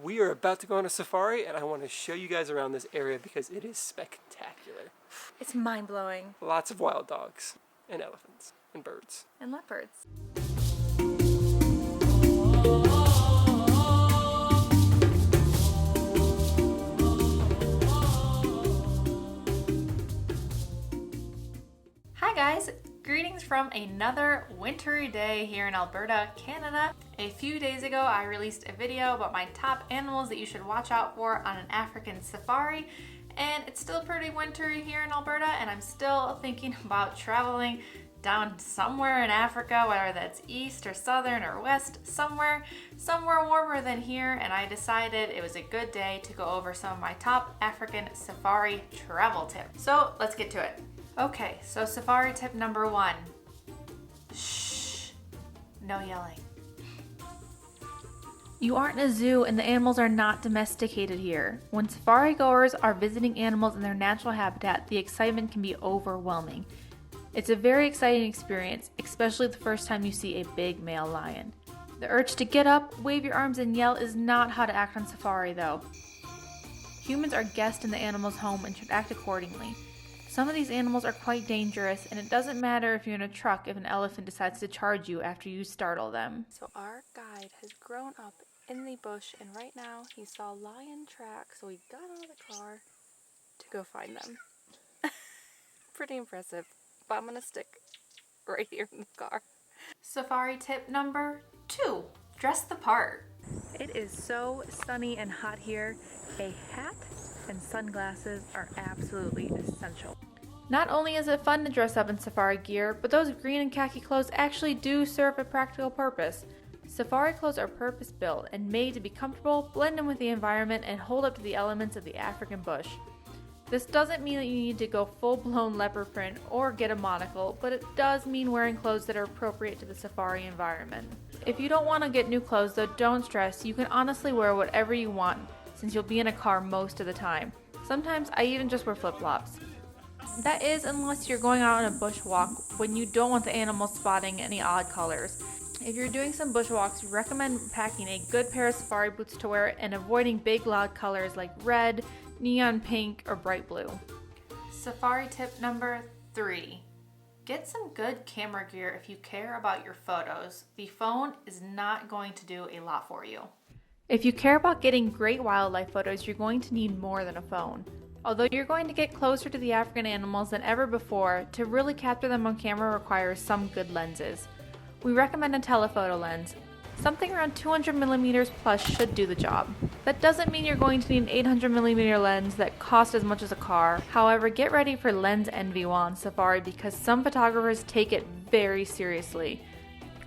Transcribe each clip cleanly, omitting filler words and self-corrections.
We are about to go on a safari and I want to show you guys around this area because it is spectacular. It's mind-blowing. Lots of wild dogs and elephants and birds. And leopards. Hi guys, greetings from another wintry day here in Alberta, Canada. A few days ago I released a video about my top animals that you should watch out for on an African safari, and it's still pretty wintry here in Alberta and I'm still thinking about traveling down somewhere in Africa, whether that's east or southern or west, somewhere warmer than here, and I decided it was a good day to go over some of my top African safari travel tips. So let's get to it. Okay, so safari tip number 1. Shh, no yelling. You aren't in a zoo and the animals are not domesticated here. When safari goers are visiting animals in their natural habitat, the excitement can be overwhelming. It's a very exciting experience, especially the first time you see a big male lion. The urge to get up, wave your arms and yell is not how to act on safari though. Humans are guests in the animal's home and should act accordingly. Some of these animals are quite dangerous, and it doesn't matter if you're in a truck if an elephant decides to charge you after you startle them. So our guide has grown up in the bush, and right now he saw lion tracks, so he got out of the car to go find them. Pretty impressive, but I'm gonna stick right here in the car. Safari tip number 2, dress the part. It is so sunny and hot here. A hat and sunglasses are absolutely essential. Not only is it fun to dress up in safari gear, but those green and khaki clothes actually do serve a practical purpose. Safari clothes are purpose-built and made to be comfortable, blend in with the environment, and hold up to the elements of the African bush. This doesn't mean that you need to go full-blown leopard print or get a monocle, but it does mean wearing clothes that are appropriate to the safari environment. If you don't want to get new clothes, though, don't stress. You can honestly wear whatever you want, since you'll be in a car most of the time. Sometimes I even just wear flip-flops. That is, unless you're going out on a bushwalk when you don't want the animals spotting any odd colors. If you're doing some bushwalks, we recommend packing a good pair of safari boots to wear and avoiding big loud colors like red, neon pink, or bright blue. Safari tip number 3. Get some good camera gear if you care about your photos. The phone is not going to do a lot for you. If you care about getting great wildlife photos, you're going to need more than a phone. Although you're going to get closer to the African animals than ever before, to really capture them on camera requires some good lenses. We recommend a telephoto lens. Something around 200mm plus should do the job. That doesn't mean you're going to need an 800mm lens that costs as much as a car. However, get ready for lens envy while on safari because some photographers take it very seriously.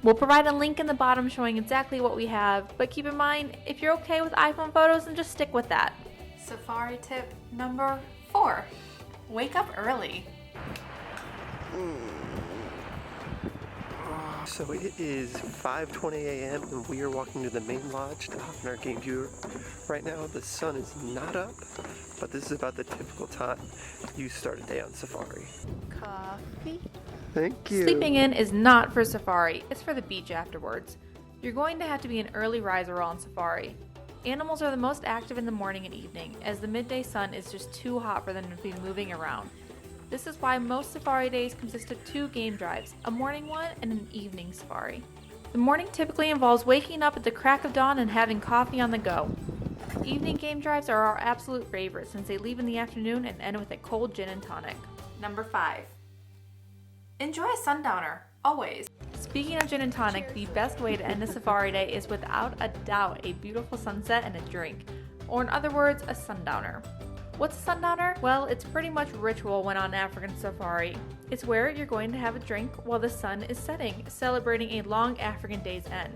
We'll provide a link in the bottom showing exactly what we have, but keep in mind, if you're okay with iPhone photos, then just stick with that. Safari tip number 4. Wake up early. So it is 5:20 a.m. and we are walking to the main lodge to hop in our game viewer. Right now the sun is not up, but this is about the typical time you start a day on safari. Coffee? Thank you. Sleeping in is not for safari, it's for the beach afterwards. You're going to have to be an early riser while on safari. Animals are the most active in the morning and evening, as the midday sun is just too hot for them to be moving around. This is why most safari days consist of 2 game drives, a morning one and an evening safari. The morning typically involves waking up at the crack of dawn and having coffee on the go. Evening game drives are our absolute favorite since they leave in the afternoon and end with a cold gin and tonic. Number 5. Enjoy a sundowner, always. Speaking of gin and tonic, the best way to end a safari day is without a doubt a beautiful sunset and a drink, or in other words, a sundowner. What's a sundowner? Well, it's pretty much ritual when on African safari. It's where you're going to have a drink while the sun is setting, celebrating a long African day's end.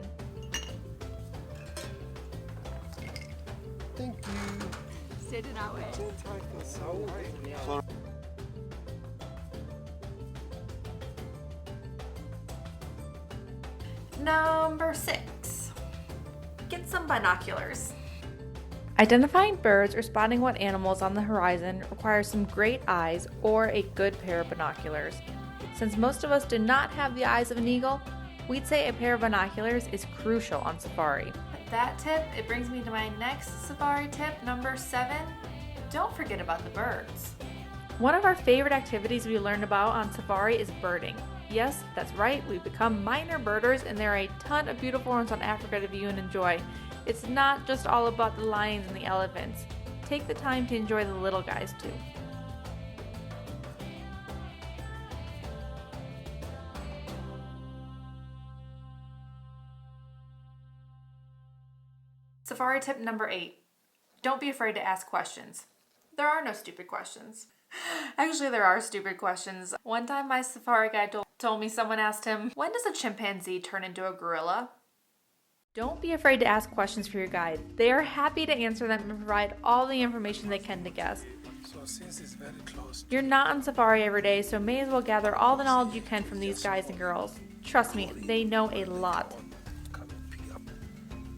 Thank you. Sit it out way. Number 6. Get some binoculars. Identifying birds or spotting what animals on the horizon requires some great eyes or a good pair of binoculars. Since most of us do not have the eyes of an eagle, we'd say a pair of binoculars is crucial on safari. that tip, it brings me to my next safari tip, number 7. Don't forget about the birds. One of our favorite activities we learned about on safari is birding. Yes, that's right, we've become minor birders, and there are a ton of beautiful ones on Africa to view and enjoy. It's not just all about the lions and the elephants. Take the time to enjoy the little guys too. Safari tip number 8. Don't be afraid to ask questions. There are no stupid questions. Actually, there are stupid questions. One time my safari guide told me someone asked him, "When does a chimpanzee turn into a gorilla?" Don't be afraid to ask questions for your guide. They are happy to answer them and provide all the information they can to guests. So since it's very close, You're not on safari every day, so may as well gather all the knowledge you can from these guys and girls. Trust me, they know a lot. come and pick up,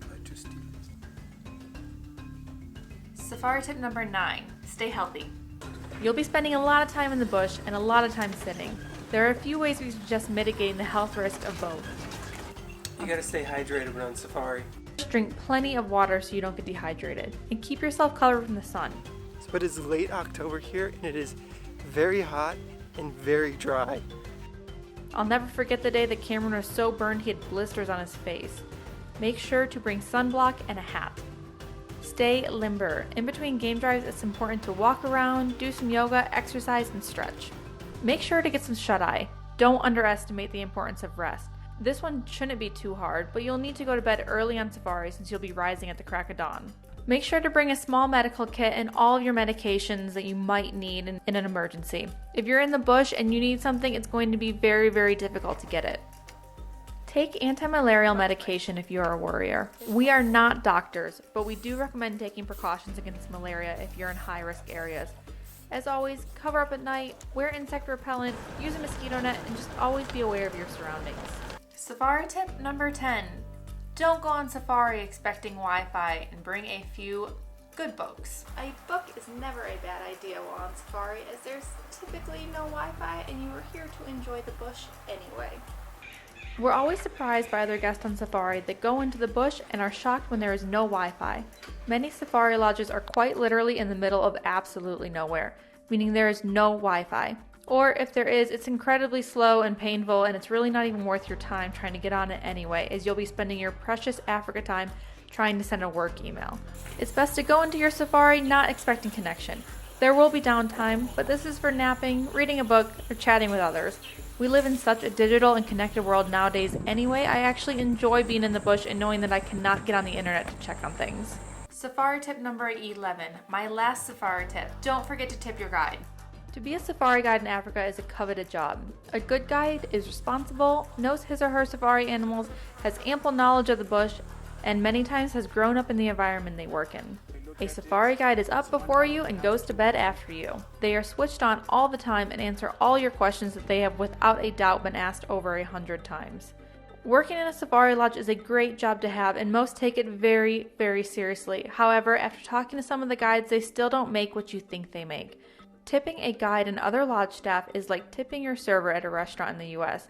try to steal it. Safari tip number 9. Stay healthy. You'll be spending a lot of time in the bush and a lot of time sitting. There are a few ways we suggest mitigating the health risk of both. You gotta stay hydrated when on safari. Drink plenty of water so you don't get dehydrated, and keep yourself covered from the sun. So it is late October here, and it is very hot and very dry. I'll never forget the day that Cameron was so burned he had blisters on his face. Make sure to bring sunblock and a hat. Stay limber. In between game drives, it's important to walk around, do some yoga, exercise, and stretch. Make sure to get some shut-eye. Don't underestimate the importance of rest. This one shouldn't be too hard, but you'll need to go to bed early on safari since you'll be rising at the crack of dawn. Make sure to bring a small medical kit and all of your medications that you might need in an emergency. If you're in the bush and you need something, it's going to be very, very difficult to get it. Take anti-malarial medication if you are a worrier. We are not doctors, but we do recommend taking precautions against malaria if you're in high-risk areas. As always, cover up at night, wear insect repellent, use a mosquito net, and just always be aware of your surroundings. Safari tip number 10. Don't go on safari expecting Wi-Fi and bring a few good books. A book is never a bad idea while on safari, as there's typically no Wi-Fi and you are here to enjoy the bush anyway. We're always surprised by other guests on safari that go into the bush and are shocked when there is no Wi-Fi. Many safari lodges are quite literally in the middle of absolutely nowhere, meaning there is no Wi-Fi. Or if there is, it's incredibly slow and painful, and it's really not even worth your time trying to get on it anyway, as you'll be spending your precious Africa time trying to send a work email. It's best to go into your safari not expecting connection. There will be downtime, but this is for napping, reading a book, or chatting with others. We live in such a digital and connected world nowadays anyway. I actually enjoy being in the bush and knowing that I cannot get on the internet to check on things. Safari tip number 11, my last safari tip. Don't forget to tip your guide. To be a safari guide in Africa is a coveted job. A good guide is responsible, knows his or her safari animals, has ample knowledge of the bush, and many times has grown up in the environment they work in. A safari guide is up before you and goes to bed after you. They are switched on all the time and answer all your questions that they have without a doubt been asked over 100 times. Working in a safari lodge is a great job to have, and most take it very, very seriously. However, after talking to some of the guides, they still don't make what you think they make. Tipping a guide and other lodge staff is like tipping your server at a restaurant in the US.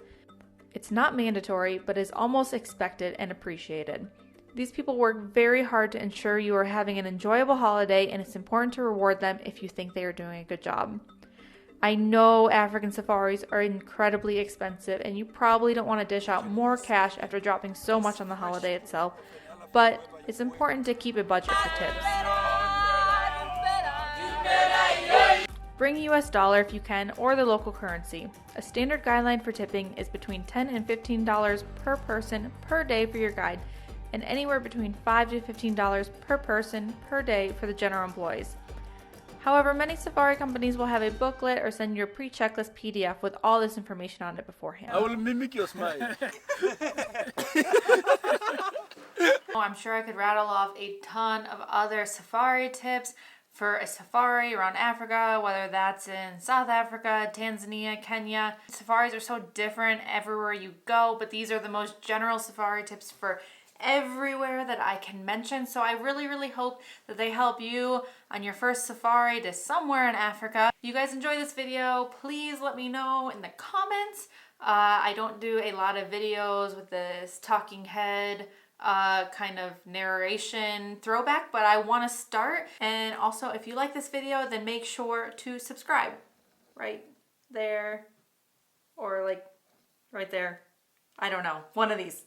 It's not mandatory, but is almost expected and appreciated. These people work very hard to ensure you are having an enjoyable holiday, and it's important to reward them if you think they are doing a good job. I know African safaris are incredibly expensive, and you probably don't want to dish out more cash after dropping so much on the holiday itself, but it's important to keep a budget for tips. Bring US dollar if you can, or the local currency. A standard guideline for tipping is between $10 and $15 per person per day for your guide, and anywhere between $5 to $15 per person per day for the general employees. However, many safari companies will have a booklet or send you a pre-checklist PDF with all this information on it beforehand. I will mimic your smile. Oh, I'm sure I could rattle off a ton of other safari tips for a safari around Africa, whether that's in South Africa, Tanzania, Kenya. Safaris are so different everywhere you go, but these are the most general safari tips for everywhere that I can mention. So I really hope that they help you on your first safari to somewhere in Africa. If you guys enjoy this video, please let me know in the comments. I don't do a lot of videos with this talking head kind of narration throwback, but I want to start. And also, if you like this video, then make sure to subscribe right there, or like right there. I don't know, one of these.